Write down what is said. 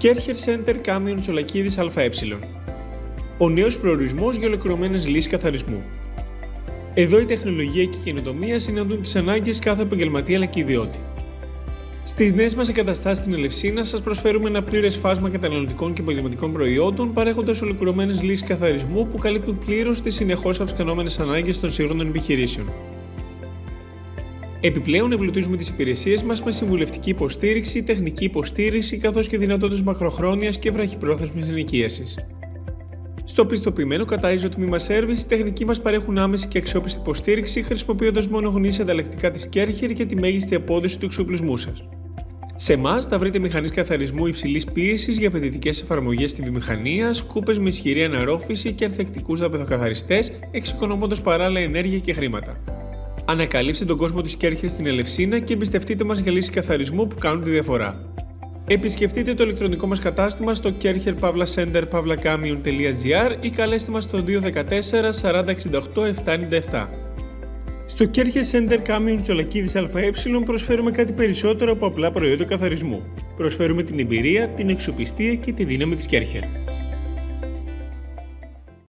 Kercher Center Camion Τσολακίδης ΑΕ. Ο νέος προορισμός για ολοκληρωμένες λύσεις καθαρισμού. Εδώ η τεχνολογία και η καινοτομία συναντούν τις ανάγκες κάθε επαγγελματία αλλά και ιδιώτη. Στις νέες μας εγκαταστάσεις στην Ελευσίνα σας προσφέρουμε ένα πλήρες φάσμα καταναλωτικών και επαγγελματικών προϊόντων, παρέχοντας ολοκληρωμένες λύσεις καθαρισμού που καλύπτουν πλήρως τις συνεχώς αυξανόμενες ανάγκες των σύγχρονων επιχειρήσεων. Επιπλέον, εμπλουτίζουμε τις υπηρεσίες μας με συμβουλευτική υποστήριξη, τεχνική υποστήριξη καθώς και δυνατότητες μακροχρόνιας και βραχυπρόθεσμης ενοικίασης. Στο πιστοποιημένο κατάιζο τμήμα Service, οι τεχνικοί μας παρέχουν άμεση και αξιόπιστη υποστήριξη χρησιμοποιώντας μόνο γνήσια ανταλλακτικά της Kercher και τη μέγιστη απόδοση του εξοπλισμού σας. Σε εμάς θα βρείτε μηχανές καθαρισμού υψηλής πίεσης για απαιτητικές εφαρμογές στη βιομηχανία, σκούπες με ισχυρή αναρρόφηση και ανθεκτικούς δαπεδοκαθαριστές, εξοικονομώντας παράλληλα ενέργεια και χρήματα. Ανακαλύψτε τον κόσμο της Kercher στην Ελευσίνα και εμπιστευτείτε μας για λύσεις καθαρισμού που κάνουν τη διαφορά. Επισκεφτείτε το ηλεκτρονικό μας κατάστημα στο kercher-center-camion.gr ή καλέστε μας στο 214 40 68 797. Στο Kercher Center Camion Τσολακίδης ΑΕ προσφέρουμε κάτι περισσότερο από απλά προϊόντα καθαρισμού. Προσφέρουμε την εμπειρία, την αξιοπιστία και τη δύναμη της Kercher.